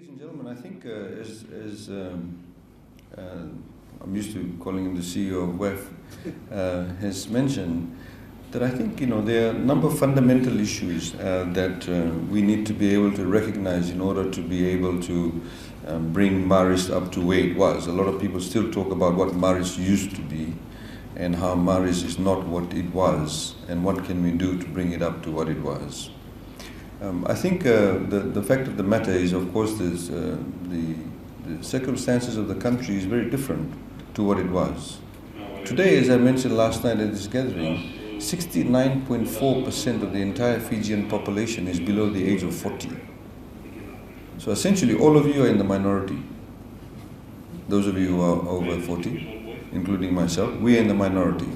Ladies and gentlemen, I think as I'm used to calling him the CEO of WEF, has mentioned that I think there are a number of fundamental issues that we need to be able to recognize in order to be able to bring Marist up to where it was. A lot of people still talk about what Marist used to be and how Marist is not what it was and what can we do to bring it up to what it was. I think the fact of the matter is, of course, the circumstances of the country is very different to what it was. Today, as I mentioned last night at this gathering, 69.4% of the entire Fijian population is below the age of 40. So essentially, all of you are in the minority. Those of you who are over 40, including myself, we are in the minority.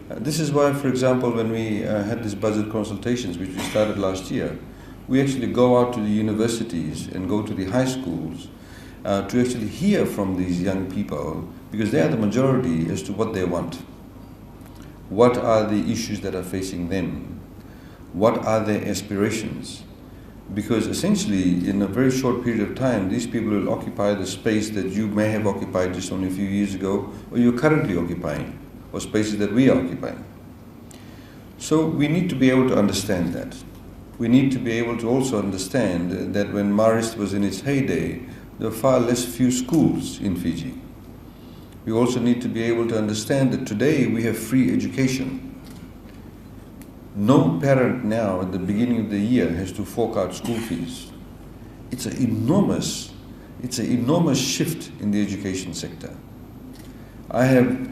This is why, for example, when we had these budget consultations, which we started last year, we actually go out to the universities and go to the high schools to actually hear from these young people, because they are the majority, as to what they want. What are the issues that are facing them? What are their aspirations? Because essentially, in a very short period of time, these people will occupy the space that you may have occupied just only a few years ago, or you're currently occupying, or spaces that we are occupying. So we need to be able to understand that. We need to be able to also understand that when Marist was in its heyday, there were far less few schools in Fiji. We also need to be able to understand that today we have free education. No parent now at the beginning of the year has to fork out school fees. It's an enormous shift in the education sector. I have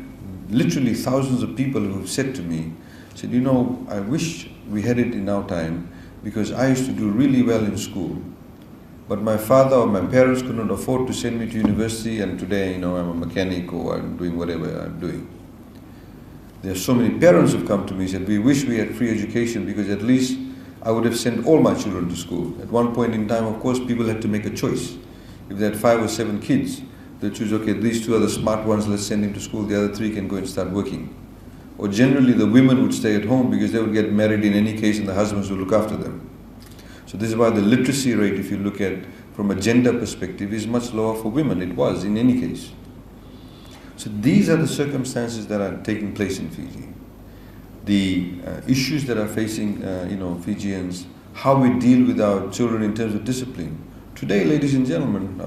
literally thousands of people who have said to me, I wish we had it in our time, because I used to do really well in school, but my father or my parents could not afford to send me to university, and today, I'm a mechanic or I'm doing whatever I'm doing. There are so many parents who have come to me and said, we wish we had free education, because at least I would have sent all my children to school. At one point in time, of course, people had to make a choice. If they had 5 or 7 kids, they choose, okay, these 2 are the smart ones, let's send them to school, the other 3 can go and start working. Or generally the women would stay at home because they would get married in any case and the husbands would look after them. So this is why the literacy rate, if you look at from a gender perspective, is much lower for women. It was in any case. So these are the circumstances that are taking place in Fiji. The issues that are facing Fijians, how we deal with our children in terms of discipline. Today, ladies and gentlemen,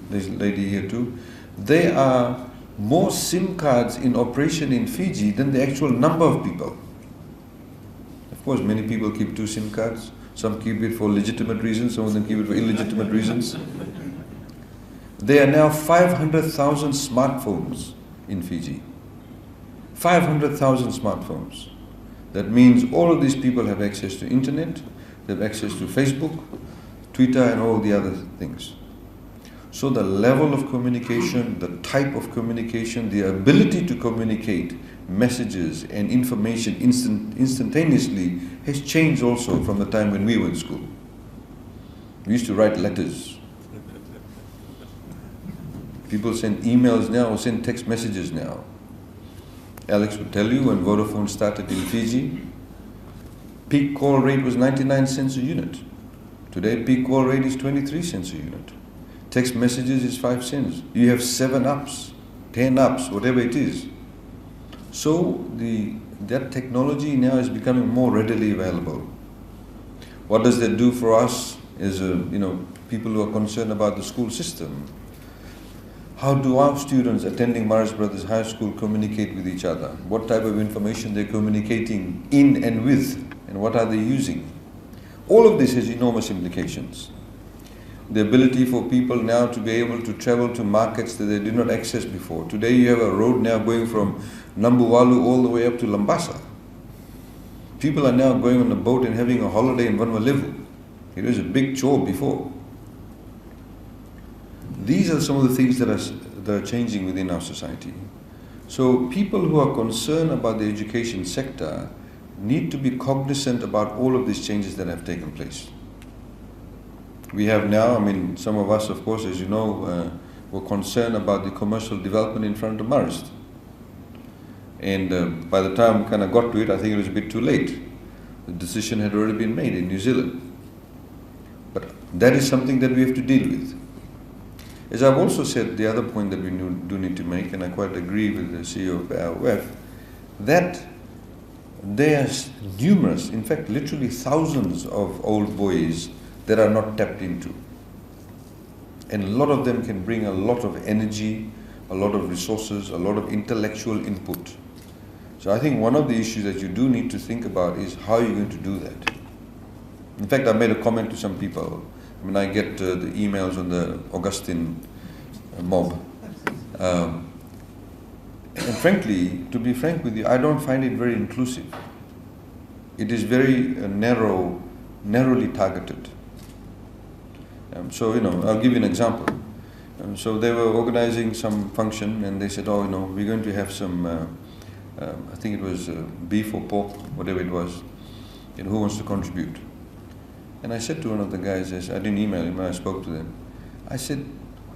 there's a lady here too, there are more SIM cards in operation in Fiji than the actual number of people. Of course, many people keep 2 SIM cards. Some keep it for legitimate reasons, some of them keep it for illegitimate reasons. There are now 500,000 smartphones in Fiji. 500,000 smartphones. That means all of these people have access to internet, they have access to Facebook, Twitter and all the other things. So the level of communication, the type of communication, the ability to communicate messages and information instantaneously has changed also from the time when we were in school. We used to write letters. People send emails now or send text messages now. Alex would tell you when Vodafone started in Fiji, peak call rate was 99 cents a unit. Today, peak call rate is 23 cents a unit. Text messages is 5 cents. You have 7 apps, 10 apps, whatever it is. So that technology now is becoming more readily available. What does that do for us as people who are concerned about the school system? How do our students attending Marist Brothers High School communicate with each other? What type of information they're communicating in and with, and what are they using? All of this has enormous implications. The ability for people now to be able to travel to markets that they did not access before. Today you have a road now going from Nambuwalu all the way up to Lambasa. People are now going on a boat and having a holiday in Vanuatu. It was a big chore before. These are some of the things that are changing within our society. So people who are concerned about the education sector need to be cognizant about all of these changes that have taken place. We have now, some of us, of course, as you know, were concerned about the commercial development in front of Marist. And by the time we kind of got to it, I think it was a bit too late. The decision had already been made in New Zealand. But That is something that we have to deal with. As I've also said, the other point that we do need to make, and I quite agree with the CEO of WEF, that there are numerous, in fact literally thousands of old boys that are not tapped into. And a lot of them can bring a lot of energy, a lot of resources, a lot of intellectual input. So I think one of the issues that you do need to think about is how you're going to do that. In fact, I made a comment to some people. I mean, I get the emails on the Augustine mob. And frankly, to be frank with you, I don't find it very inclusive. It is very narrowly targeted. So, I'll give you an example. So they were organizing some function and they said, oh, we're going to have some, I think it was beef or pork, whatever it was, and who wants to contribute? And I said to one of the guys, I didn't email him, I spoke to them. I said,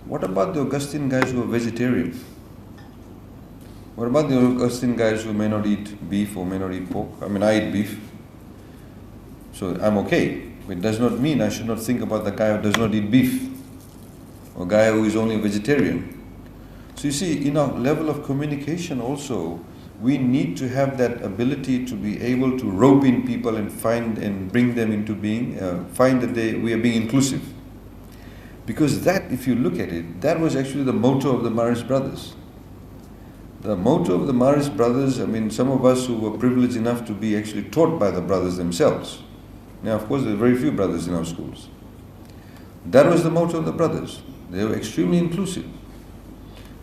what about the Augustine guys who are vegetarian? What about the Augustine guys who may not eat beef or may not eat pork? I mean, I eat beef, so I'm okay. But it does not mean I should not think about the guy who does not eat beef, or guy who is only a vegetarian. So you see, in our level of communication also, we need to have that ability to be able to rope in people and find and bring them into being, find that we are being inclusive. Because that, if you look at it, that was actually the motto of the Marist Brothers. The motto of the Marist Brothers, I mean, some of us who were privileged enough to be actually taught by the brothers themselves. Now, of course, there are very few brothers in our schools. That was the motto of the brothers. They were extremely inclusive.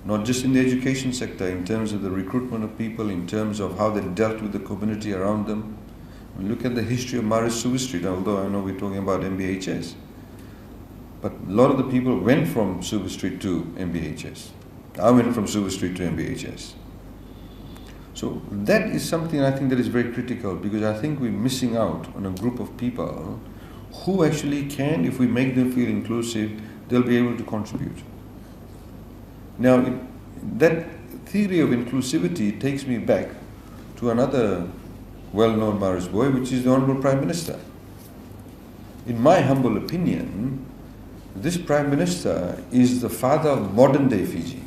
Not just in the education sector, in terms of the recruitment of people, in terms of how they dealt with the community around them. I mean, look at the history of Marist Suva Street, although I know we're talking about MBHS. But a lot of the people went from Suva Street to MBHS. I went from Suva Street to MBHS. So that is something I think that is very critical, because I think we're missing out on a group of people who actually can, if we make them feel inclusive, they'll be able to contribute. Now, that theory of inclusivity takes me back to another well-known Marist boy, which is the Honourable Prime Minister. In my humble opinion, this Prime Minister is the father of modern-day Fiji,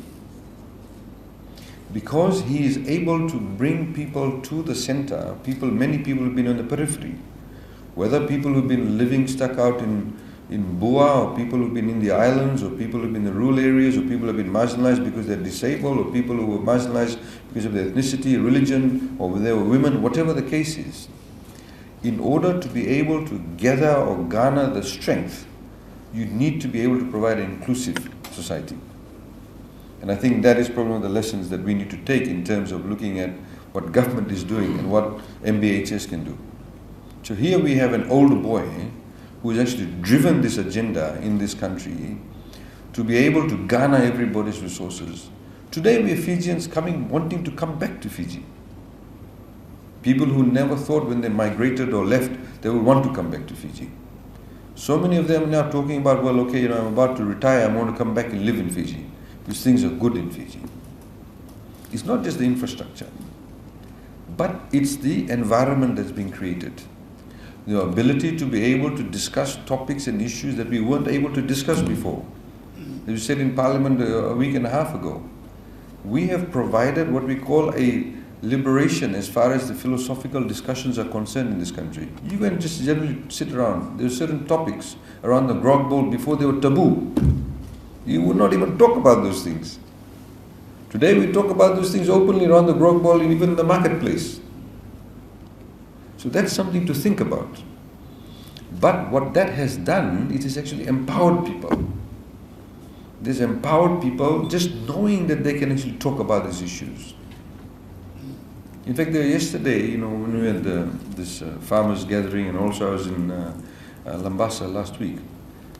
because he is able to bring people to the center. Many people have been on the periphery, whether people who've been living stuck out in Bua, or people who've been in the islands, or people who've been in the rural areas, or people who've been marginalized because they're disabled, or people who were marginalized because of their ethnicity, religion, or they were women, whatever the case is. In order to be able to gather or garner the strength, you need to be able to provide an inclusive society. And I think that is probably one of the lessons that we need to take in terms of looking at what government is doing and what MBHS can do. So here we have an old boy who has actually driven this agenda in this country to be able to garner everybody's resources. Today we have Fijians wanting to come back to Fiji. People who never thought when they migrated or left they would want to come back to Fiji. So many of them are now talking about, well, okay, I'm about to retire, I want to come back and live in Fiji. These things are good in Fiji. It's not just the infrastructure, but it's the environment that's been created. The ability to be able to discuss topics and issues that we weren't able to discuss before. As you said in Parliament a week and a half ago, we have provided what we call a liberation as far as the philosophical discussions are concerned in this country. You can just generally sit around. There are certain topics around the grog bowl before they were taboo. You would not even talk about those things. Today we talk about those things openly around the grog bowl and even in the marketplace. So that's something to think about. But what that has done, it has actually empowered people. This empowered people just knowing that they can actually talk about these issues. In fact, yesterday, when we had this farmers gathering, and also I was in Lambasa last week,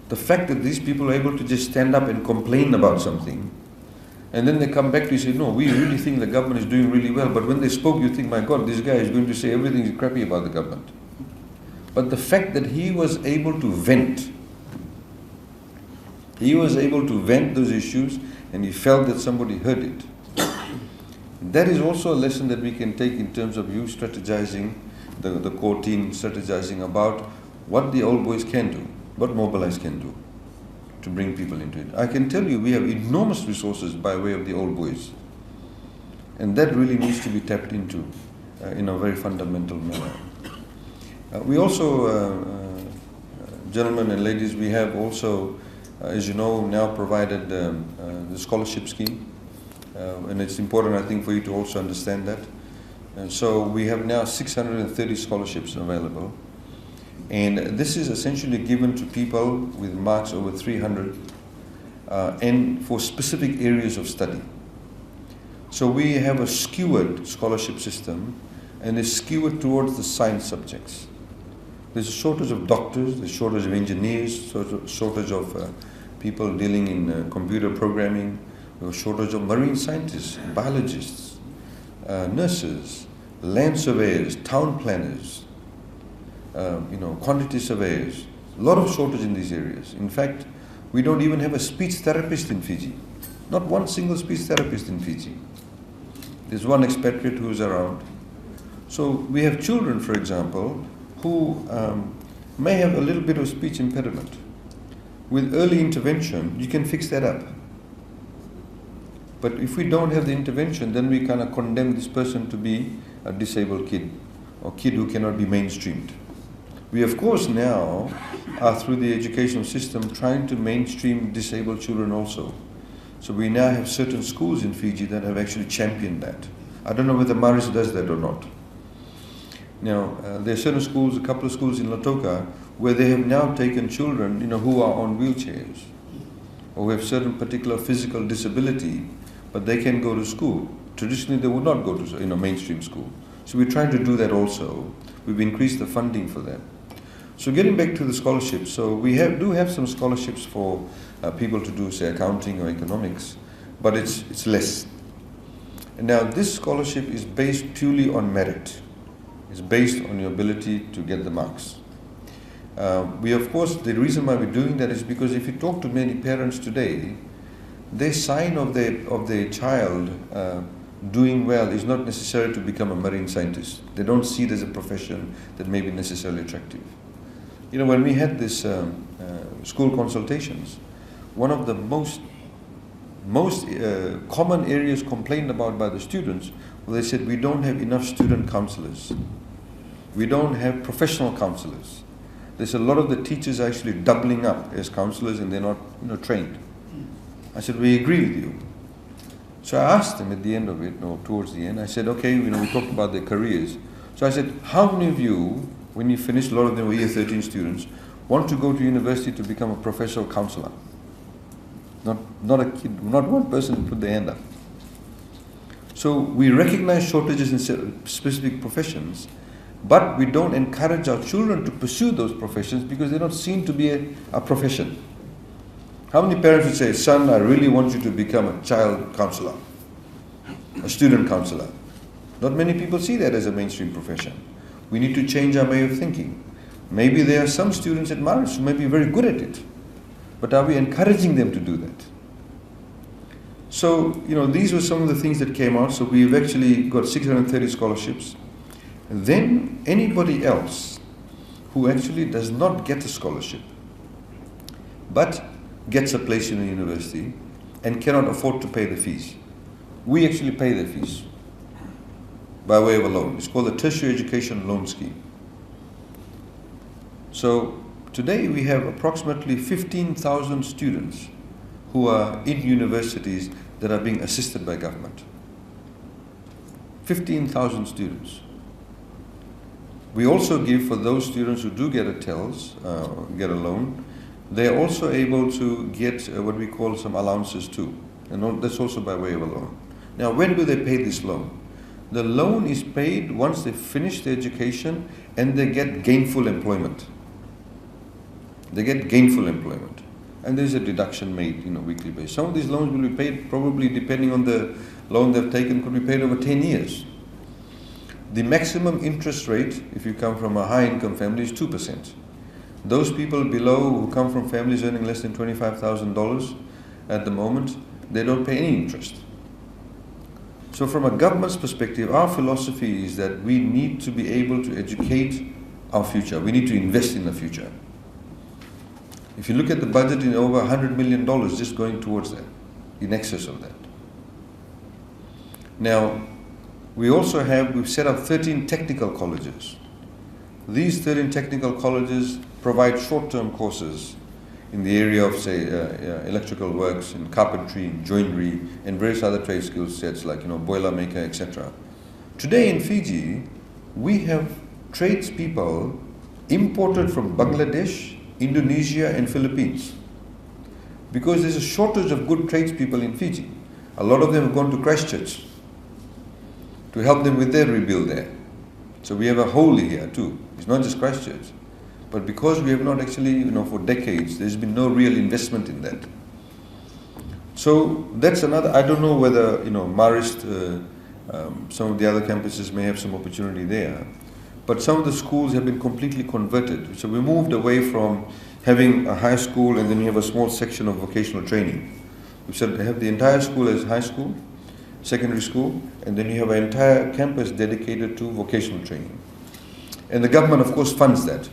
the fact that these people are able to just stand up and complain about something, and then they come back to you and say, no, we really think the government is doing really well, but when they spoke, you think, my God, this guy is going to say everything is crappy about the government. But the fact that he was able to vent, those issues, and he felt that somebody heard it. That is also a lesson that we can take in terms of you strategizing, the core team strategizing about what the old boys can do. what MOBILISE can do to bring people into it. I can tell you we have enormous resources by way of the old boys. And that really needs to be tapped into in a very fundamental manner. We also, gentlemen and ladies, we have also, as you know, now provided the scholarship scheme. And it's important, I think, for you to also understand that. And so we have now 630 scholarships available. And this is essentially given to people with marks over 300 and for specific areas of study. So we have a skewered scholarship system, and it's skewered towards the science subjects. There's a shortage of doctors, there's a shortage of engineers, shortage of people dealing in computer programming, there's a shortage of marine scientists, biologists, nurses, land surveyors, town planners, quantity surveyors. A lot of shortage in these areas. In fact, we don't even have a speech therapist in Fiji. Not one single speech therapist in Fiji. There's one expatriate who's around. So we have children, for example, who may have a little bit of speech impediment. With early intervention, you can fix that up. But if we don't have the intervention, then we kind of condemn this person to be a disabled kid or kid who cannot be mainstreamed. We, of course, now are through the educational system trying to mainstream disabled children also. So we now have certain schools in Fiji that have actually championed that. I don't know whether Marist does that or not. Now, there are certain schools, a couple of schools in Lautoka, where they have now taken children, who are on wheelchairs or who have certain particular physical disability, but they can go to school. Traditionally, they would not go to mainstream school. So we're trying to do that also. We've increased the funding for that. So getting back to the scholarships, so we do have some scholarships for people to do, say, accounting or economics, but it's less. And now this scholarship is based purely on merit. It's based on your ability to get the marks. We, of course, the reason why we're doing that is because if you talk to many parents today, their sign of their child doing well is not necessarily to become a marine scientist. They don't see it as a profession that may be necessarily attractive. When we had this school consultations, one of the most common areas complained about by the students, they said we don't have enough student counselors. We don't have professional counselors. There's a lot of the teachers actually doubling up as counselors and they're not trained. I said, we agree with you. So I asked them at the end of it, or towards the end, I said, okay, we talked about their careers. So I said, how many of you, when you finish, a lot of them were year 13 students, want to go to university to become a professional counselor? Not a kid, not one person put their hand up. So we recognize shortages in specific professions, but we don't encourage our children to pursue those professions because they're not seen to be a profession. How many parents would say, son, I really want you to become a child counselor, a student counselor? Not many people see that as a mainstream profession. We need to change our way of thinking. Maybe there are some students at Marist who may be very good at it, but are we encouraging them to do that? So, these were some of the things that came out. So we've actually got 630 scholarships. And then anybody else who actually does not get a scholarship, but gets a place in a university and cannot afford to pay the fees, we actually pay their fees by way of a loan. It's called the Tertiary Education Loan Scheme. So today we have approximately 15,000 students who are in universities that are being assisted by government. 15,000 students. We also give, for those students who do get a TELS, get a loan, they are also able to get what we call some allowances too. And that's also by way of a loan. Now, when do they pay this loan? The loan is paid once they finish their education and they get gainful employment. They get gainful employment. And there's a deduction made, weekly basis. Some of these loans will be paid probably, depending on the loan they've taken, could be paid over 10 years. The maximum interest rate, if you come from a high-income family, is 2%. Those people below who come from families earning less than $25,000 at the moment, they don't pay any interest. So from a government's perspective, our philosophy is that we need to be able to educate our future. We need to invest in the future. If you look at the budget, in over $100 million just going towards that, in excess of that. Now, we've set up 13 technical colleges. These 13 technical colleges provide short-term courses in the area of, say, electrical works, in carpentry, in joinery, and various other trade skill sets like, boiler maker, etc. Today in Fiji, we have tradespeople imported from Bangladesh, Indonesia, and Philippines. Because there's a shortage of good tradespeople in Fiji. A lot of them have gone to Christchurch to help them with their rebuild there. So we have a hole here too. It's not just Christchurch. But because we have not actually, for decades, there's been no real investment in that. So that's another, I don't know whether, Marist, some of the other campuses may have some opportunity there. But some of the schools have been completely converted. So we moved away from having a high school and then you have a small section of vocational training. We said have the entire school as high school, secondary school, and then you have an entire campus dedicated to vocational training. And the government, of course, funds that.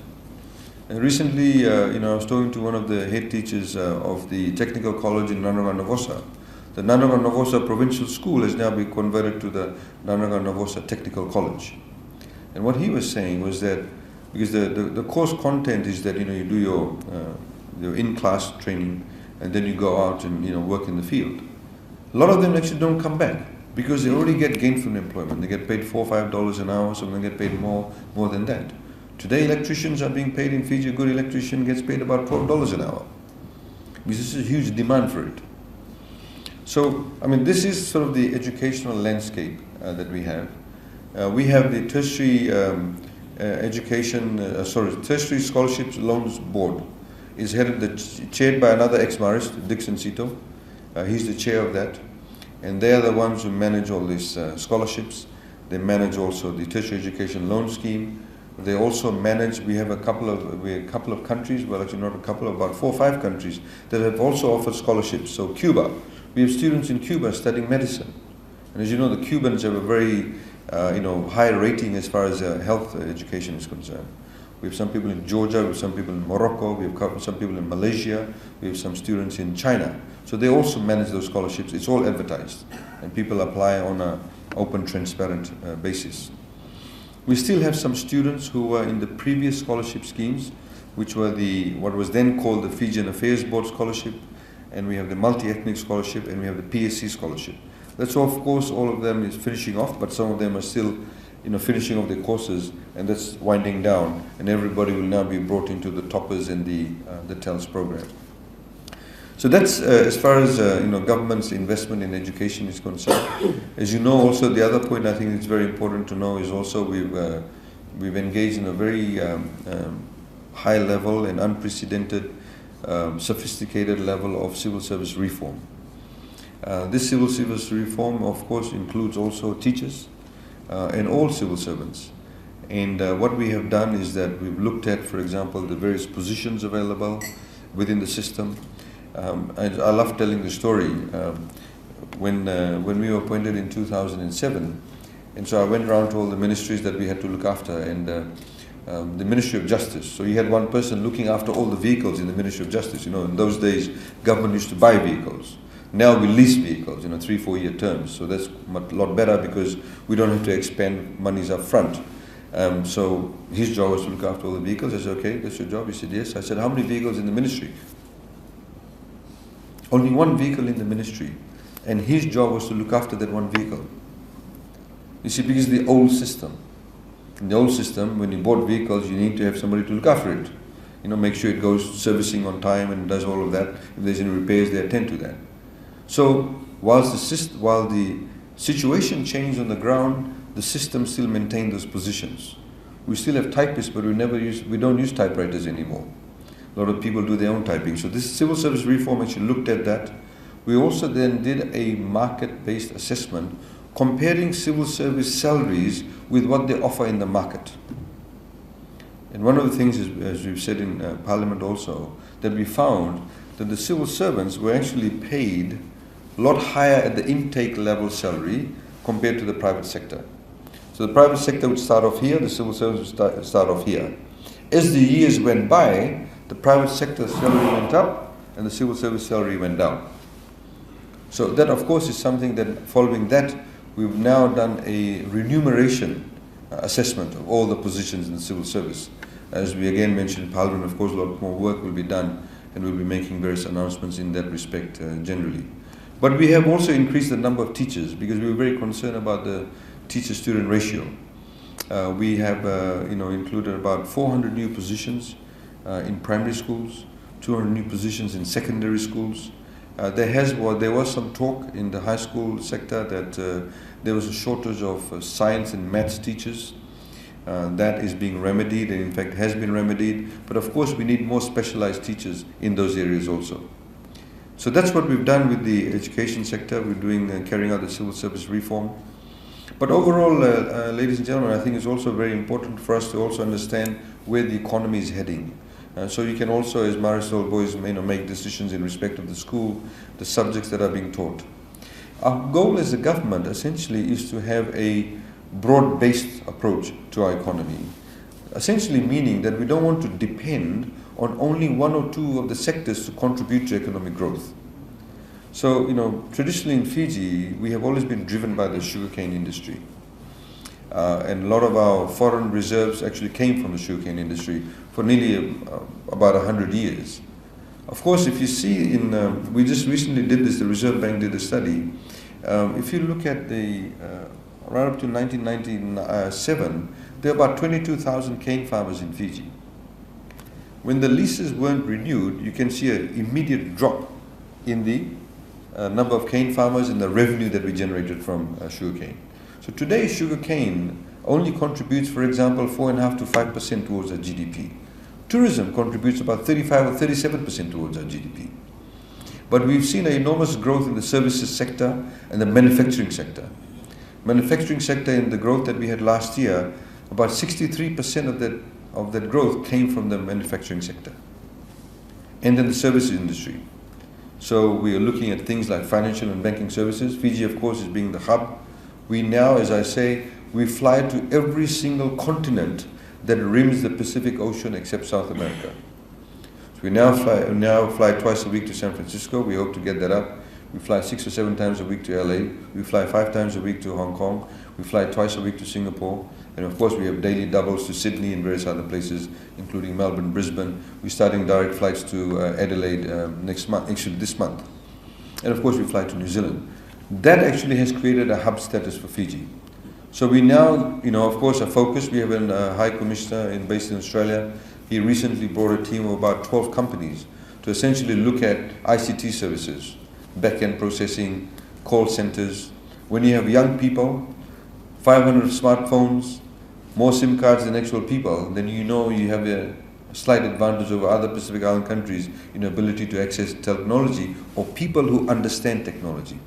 And recently, I was talking to one of the head teachers of the technical college in Nanaga Novosa. The Nanaga Novosa Provincial School has now been converted to the Nanaga Novosa Technical College. And what he was saying was that, because the course content is that, you do your in-class training, and then you go out and, work in the field. A lot of them actually don't come back, because they already get gainful employment. They get paid $4 or $5 an hour, some of them get paid more than that. Today, electricians are being paid in Fiji. A good electrician gets paid about $12 an hour, because this is a huge demand for it. So, this is sort of the educational landscape that we have. We have the tertiary tertiary scholarships loans board. Is chaired by another ex-Marist, Dixon Sito. He's the chair of that, and they are the ones who manage all these scholarships. They manage also the tertiary education loan scheme. They also manage. We have a couple of countries. Well, actually not a couple, about 4 or 5 countries that have also offered scholarships. So Cuba, we have students in Cuba studying medicine, and as you know, the Cubans have a very high rating as far as health education is concerned. We have some people in Georgia, we have some people in Morocco, we have some people in Malaysia, we have some students in China. So they also manage those scholarships. It's all advertised, and people apply on an open, transparent basis. We still have some students who were in the previous scholarship schemes, which were what was then called the Fijian Affairs Board Scholarship, and we have the Multi-Ethnic Scholarship, and we have the PSC Scholarship. That's of course, all of them is finishing off, but some of them are still finishing off their courses, and that's winding down, and everybody will now be brought into the toppers and the TELS program. So that's as far as government's investment in education is concerned. As you know, also the other point I think it's very important to know is also we've engaged in a very high level and unprecedented, sophisticated level of civil service reform. This civil service reform, of course, includes also teachers and all civil servants. And what we have done is that we've looked at, for example, the various positions available within the system. I love telling the story. When we were appointed in 2007, and so I went around to all the ministries that we had to look after, and the Ministry of Justice. So you had one person looking after all the vehicles in the Ministry of Justice. In those days, government used to buy vehicles. Now we lease vehicles, 3-4 year terms. So that's a lot better because we don't have to expend monies up front. So his job was to look after all the vehicles. I said, okay, that's your job. He said, yes. I said, how many vehicles in the ministry? Only one vehicle in the ministry. And his job was to look after that one vehicle. You see, because the old system. In the old system, when you bought vehicles, you need to have somebody to look after it. Make sure it goes servicing on time and does all of that. If there's any repairs, they attend to that. So while the situation changed on the ground, the system still maintained those positions. We still have typists, but we don't use typewriters anymore. A lot of people do their own typing. So this civil service reform actually looked at that. We also then did a market-based assessment comparing civil service salaries with what they offer in the market. And one of the things is, as we've said in Parliament also, that we found that the civil servants were actually paid a lot higher at the intake level salary compared to the private sector. So the private sector would start off here, the civil servants would start off here. As the years went by, The private sector salary went up and the civil service salary went down. So that, of course, is something that, following that, we've now done a remuneration assessment of all the positions in the civil service. As we again mentioned in Parliament, of course, a lot more work will be done, and we'll be making various announcements in that respect generally. But we have also increased the number of teachers because we were very concerned about the teacher-student ratio. We have included about 400 new positions in primary schools, 200 new positions in secondary schools. There was some talk in the high school sector that there was a shortage of science and maths teachers. That is being remedied, and in fact has been remedied. But of course we need more specialized teachers in those areas also. So that's what we've done with the education sector. We're doing, carrying out the civil service reform. But overall, ladies and gentlemen, I think it's also very important for us to also understand where the economy is heading. So you can also, as Marist Old Boys, make decisions in respect of the school, the subjects that are being taught. Our goal as a government essentially is to have a broad-based approach to our economy, essentially meaning that we don't want to depend on only one or two of the sectors to contribute to economic growth. So, traditionally in Fiji, we have always been driven by the sugarcane industry. And a lot of our foreign reserves actually came from the sugarcane industry for nearly about 100 years. Of course, if you see we just recently did this, the Reserve Bank did a study. If you look at right up to 1997, there were about 22,000 cane farmers in Fiji. When the leases weren't renewed, you can see an immediate drop in the number of cane farmers and the revenue that we generated from sugarcane. So today, sugarcane only contributes, for example, 4.5% to 5% towards our GDP. Tourism contributes about 35 or 37% towards our GDP. But we've seen an enormous growth in the services sector and the manufacturing sector. Manufacturing sector, in the growth that we had last year, about 63% of that growth came from the manufacturing sector. And then the services industry. So we are looking at things like financial and banking services. Fiji, of course, is being the hub. We now, as I say, we fly to every single continent that rims the Pacific Ocean except South America. So we now fly twice a week to San Francisco. We hope to get that up. We fly 6 or 7 times a week to LA. We fly 5 times a week to Hong Kong. We fly twice a week to Singapore. And of course, we have daily doubles to Sydney and various other places, including Melbourne, Brisbane. We're starting direct flights to Adelaide next month, actually this month. And of course, we fly to New Zealand. That actually has created a hub status for Fiji. So we now, of course, are focused. We have a High Commissioner based in Australia. He recently brought a team of about 12 companies to essentially look at ICT services, back-end processing, call centers. When you have young people, 500 smartphones, more SIM cards than actual people, then you have a slight advantage over other Pacific Island countries in ability to access technology or people who understand technology.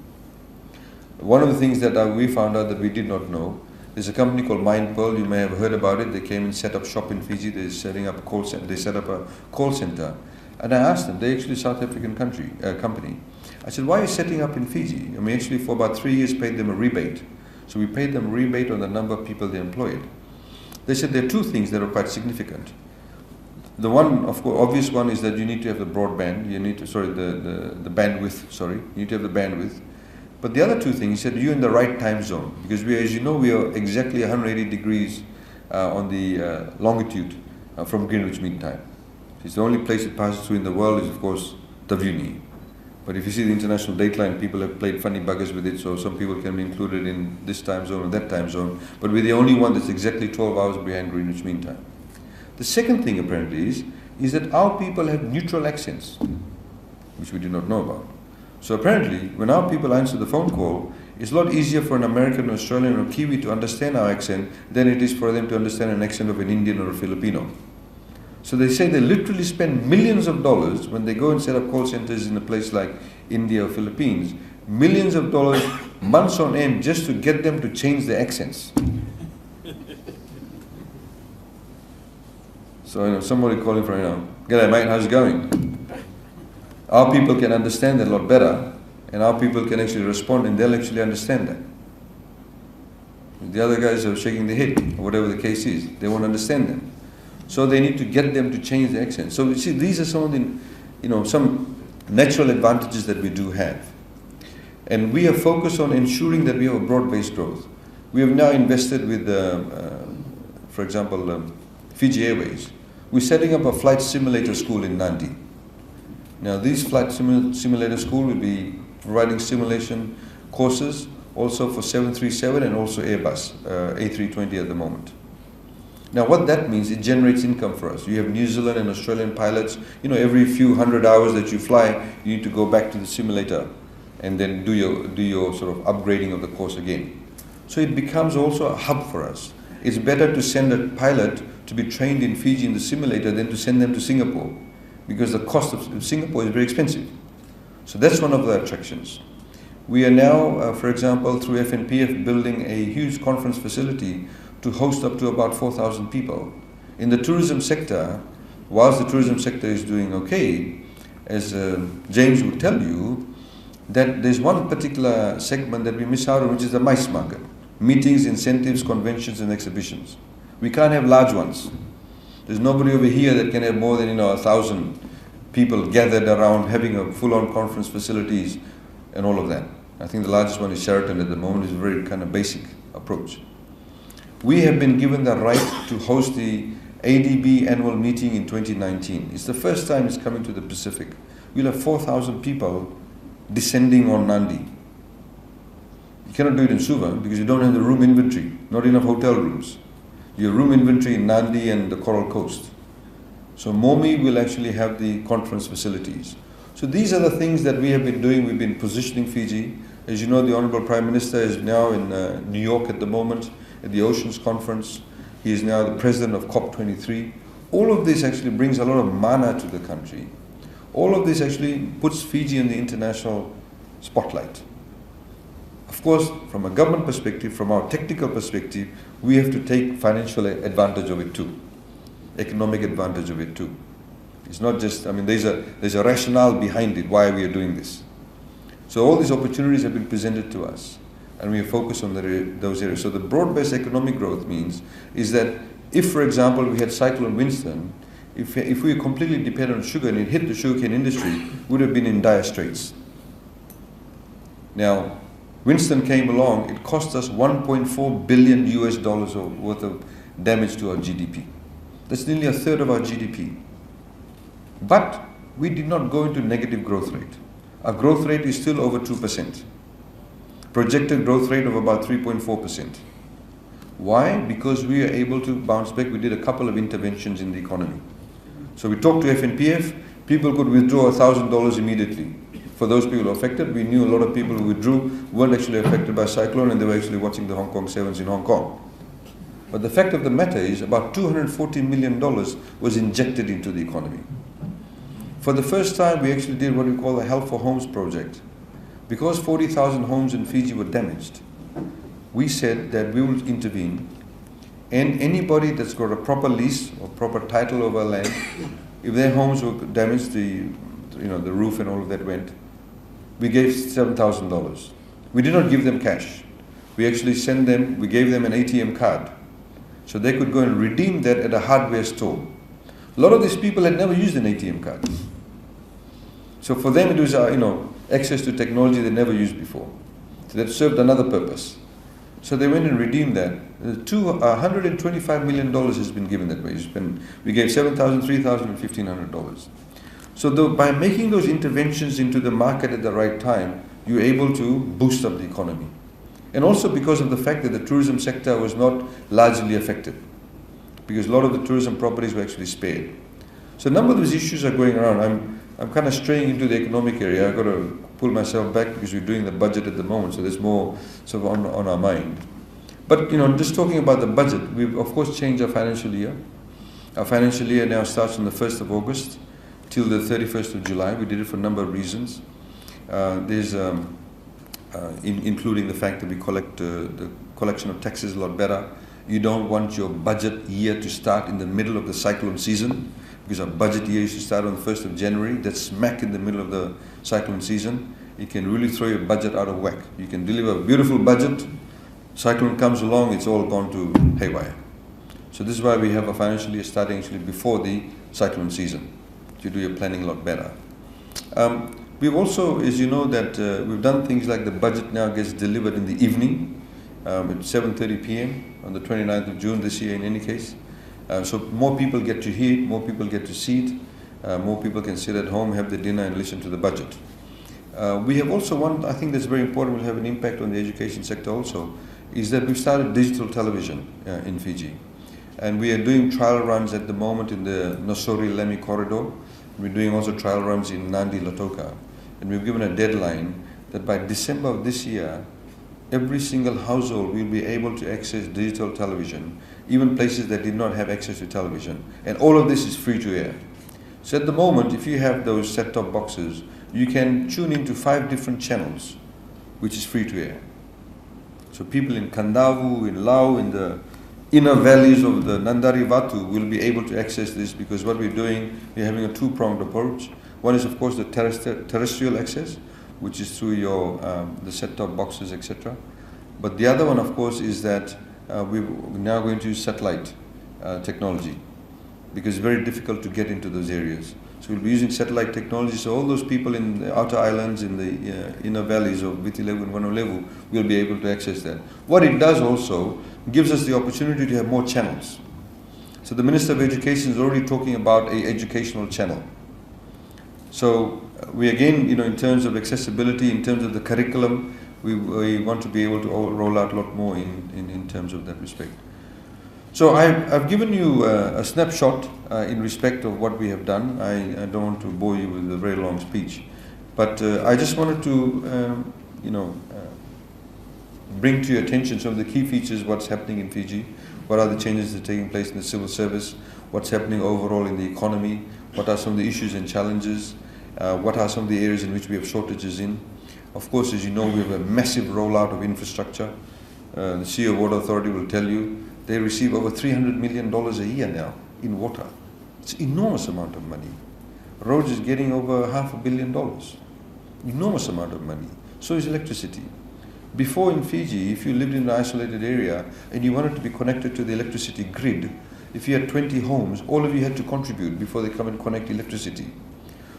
One of the things that we found out that we did not know, there's a company called MindPearl. You may have heard about it. They came and set up shop in Fiji. They're setting up a call center. They set up a call center. And I asked them, they're actually a South African company. I said, why are you setting up in Fiji? And we actually for about 3 years paid them a rebate. So we paid them a rebate on the number of people they employed. They said there are two things that are quite significant. The one, of course, obvious one is that you need to have the broadband. You need to, the bandwidth. You need to have the bandwidth. But the other two things, he said, you're in the right time zone. Because we, as you know, we are exactly 180 degrees on the longitude from Greenwich Mean Time. It's the only place it passes through in the world is, of course, Taveuni. But if you see the international dateline, people have played funny buggers with it, so some people can be included in this time zone or that time zone. But we're the only one that's exactly 12 hours behind Greenwich Mean Time. The second thing, apparently, is that our people have neutral accents, which we did not know about. So apparently, when our people answer the phone call, it's a lot easier for an American, Australian, or Kiwi to understand our accent than it is for them to understand an accent of an Indian or a Filipino. So they say they literally spend millions of dollars when they go and set up call centers in a place like India or Philippines, millions of dollars, months on end, just to get them to change their accents. So somebody calling from, g'day mate, how's it going? Our people can understand that a lot better, and our people can actually respond and they'll actually understand that. The other guys are shaking their head, or whatever the case is. They won't understand them. So they need to get them to change the accent. So you see, these are some of the, some natural advantages that we do have. And we are focused on ensuring that we have a broad-based growth. We have now invested with, for example, Fiji Airways. We're setting up a flight simulator school in Nandi. Now, these flight simulator school will be providing simulation courses also for 737 and also Airbus, A320 at the moment. Now, what that means, it generates income for us. You have New Zealand and Australian pilots, every few hundred hours that you fly, you need to go back to the simulator and then do your sort of upgrading of the course again. So it becomes also a hub for us. It's better to send a pilot to be trained in Fiji in the simulator than to send them to Singapore, because the cost of Singapore is very expensive. So that's one of the attractions. We are now, for example, through FNPF, building a huge conference facility to host up to about 4,000 people. In the tourism sector, whilst the tourism sector is doing okay, as James would tell you, that there's one particular segment that we miss out on, which is the MICE market. Meetings, incentives, conventions and exhibitions. We can't have large ones. There's nobody over here that can have more than 1,000 people gathered around having a full-on conference facilities and all of that. I think the largest one is Sheraton at the moment. It's a very kind of basic approach. We have been given the right to host the ADB annual meeting in 2019. It's the first time it's coming to the Pacific. We'll have 4,000 people descending on Nandi. You cannot do it in Suva because you don't have the room inventory, not enough hotel rooms. Your room inventory in Nandi and the Coral Coast. So MOMI will actually have the conference facilities. So these are the things that we have been doing. We've been positioning Fiji. As you know, the Honorable Prime Minister is now in New York at the moment at the Oceans Conference. He is now the president of COP23. All of this actually brings a lot of mana to the country. All of this actually puts Fiji in the international spotlight. Of course, from a government perspective, from our technical perspective, we have to take financial advantage of it too, economic advantage of it too. It's not just, there's a rationale behind it, why we are doing this. So all these opportunities have been presented to us, and we are focused on those areas. So the broad-based economic growth means is that if, for example, we had Cyclone Winston, if we were completely dependent on sugar and it hit the sugarcane industry, we would have been in dire straits. Now, Winston came along, it cost us $1.4 billion worth of damage to our GDP. That's nearly a third of our GDP. But we did not go into negative growth rate. Our growth rate is still over 2%. Projected growth rate of about 3.4%. Why? Because we are able to bounce back. We did a couple of interventions in the economy. So we talked to FNPF, people could withdraw $1,000 immediately. For those people affected, we knew a lot of people who withdrew weren't actually affected by cyclone and they were actually watching the Hong Kong Sevens in Hong Kong. But the fact of the matter is about $240 million was injected into the economy. For the first time, we actually did what we call the Help for Homes project. Because 40,000 homes in Fiji were damaged, we said that we will intervene, and anybody that's got a proper lease or proper title over land, if their homes were damaged, the roof and all of that went, we gave $7,000. We did not give them cash. We actually we gave them an ATM card, so they could go and redeem that at a hardware store. A lot of these people had never used an ATM card. So for them it was, access to technology they never used before. So that served another purpose. So they went and redeemed that. $125 million has been given that way. We gave $7,000, $3,000, and $1,500. So by making those interventions into the market at the right time, you're able to boost up the economy. And also because of the fact that the tourism sector was not largely affected, because a lot of the tourism properties were actually spared. So a number of these issues are going around. I'm kind of straying into the economic area. I've got to pull myself back because we're doing the budget at the moment, so there's more sort of on our mind. But just talking about the budget, we've of course changed our financial year. Our financial year now starts on the 1st of August till the 31st of July. We did it for a number of reasons. There's including the fact that we collect the collection of taxes a lot better. You don't want your budget year to start in the middle of the cyclone season, because our budget year used to start on the 1st of January. That's smack in the middle of the cyclone season. It can really throw your budget out of whack. You can deliver a beautiful budget, cyclone comes along, it's all gone to haywire. So this is why we have a financial year starting actually before the cyclone season, to do your planning a lot better. We've also, as you know, that we've done things like the budget now gets delivered in the evening at 7:30 p.m. on the 29th of June this year in any case. So more people get to hear it, more people get to see it, more people can sit at home, have their dinner and listen to the budget. We have also one, I think that's very important, will have an impact on the education sector also, is that we've started digital television in Fiji. And we are doing trial runs at the moment in the Nosori-Lemi corridor. We're doing also trial runs in Nandi Latoka. And we've given a deadline that by December of this year, every single household will be able to access digital television, even places that did not have access to television. And all of this is free to air. So at the moment, if you have those set-top boxes, you can tune into 5 different channels, which is free to air. So people in Kandavu, in Lau, in the inner valleys of the Nandari Vatu will be able to access this, because what we're doing, we're having a 2-pronged approach. One is, of course, the terrestrial access, which is through your the set-top boxes, etc. But the other one, of course, is that we're now going to use satellite technology, because it's very difficult to get into those areas. So we'll be using satellite technology, so all those people in the outer islands, in the inner valleys of Vitilevu and Vanulevu will be able to access that. What it does also gives us the opportunity to have more channels. So the Minister of Education is already talking about an educational channel. So we again, in terms of accessibility, in terms of the curriculum, we want to be able to roll out a lot more in terms of that respect. So I've given you a snapshot in respect of what we have done. I don't want to bore you with a very long speech, but I just wanted to, bring to your attention some of the key features, what's happening in Fiji, what are the changes that are taking place in the civil service, what's happening overall in the economy, what are some of the issues and challenges, what are some of the areas in which we have shortages in. Of course, as you know, we have a massive rollout of infrastructure. The CEO of Water Authority will tell you they receive over $300 million a year now in water. It's an enormous amount of money. Roads is getting over $500 million. Enormous amount of money. So is electricity. Before in Fiji, if you lived in an isolated area and you wanted to be connected to the electricity grid, if you had 20 homes, all of you had to contribute before they come and connect electricity.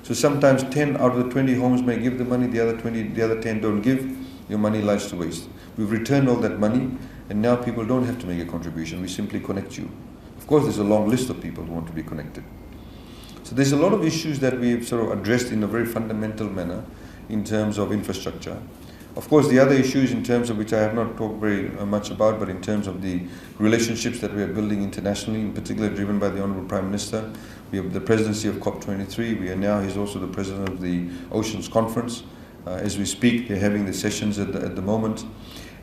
So sometimes 10 out of the 20 homes may give the money, the other 10 don't give, your money lies to waste. We've returned all that money, and now people don't have to make a contribution, we simply connect you. Of course, there's a long list of people who want to be connected. So there's a lot of issues that we've sort of addressed in a very fundamental manner in terms of infrastructure. Of course, the other issues in terms of which I have not talked very much about, but in terms of the relationships that we are building internationally, in particular driven by the Honourable Prime Minister. We have the presidency of COP23. He's also the president of the Oceans Conference. As we speak, they're having the sessions at the moment.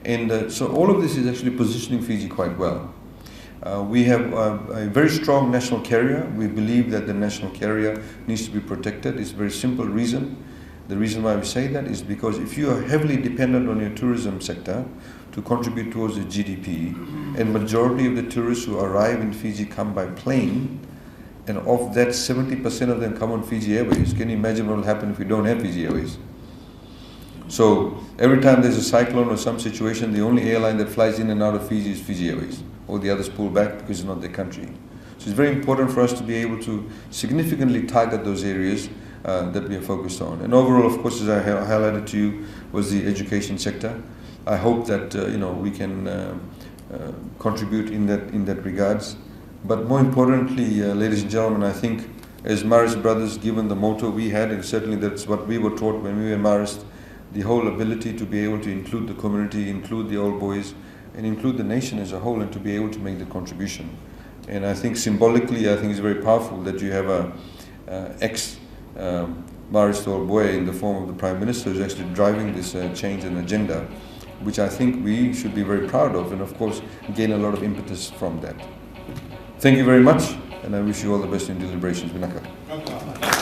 And so all of this is actually positioning Fiji quite well. We have a very strong national carrier. We believe that the national carrier needs to be protected. It's a very simple reason. The reason why we say that is because if you are heavily dependent on your tourism sector to contribute towards the GDP, and majority of the tourists who arrive in Fiji come by plane, and of that 70% of them come on Fiji Airways, can you imagine what will happen if we don't have Fiji Airways? So every time there's a cyclone or some situation, the only airline that flies in and out of Fiji is Fiji Airways. All the others pull back because it's not their country. So it's very important for us to be able to significantly target those areas that we are focused on. And overall, of course, as I highlighted to you, was the education sector. I hope that we can contribute in that regards. But more importantly, ladies and gentlemen, I think as Marist Brothers, given the motto we had, and certainly that's what we were taught when we were Marist, the whole ability to be able to include the community, include the old boys, and include the nation as a whole, and to be able to make the contribution. And I think symbolically, I think it's very powerful that you have a ex-Marist old boy in the form of the Prime Minister who's actually driving this change and agenda, which I think we should be very proud of, and of course gain a lot of impetus from that. Thank you very much, and I wish you all the best in deliberations. Vinaka.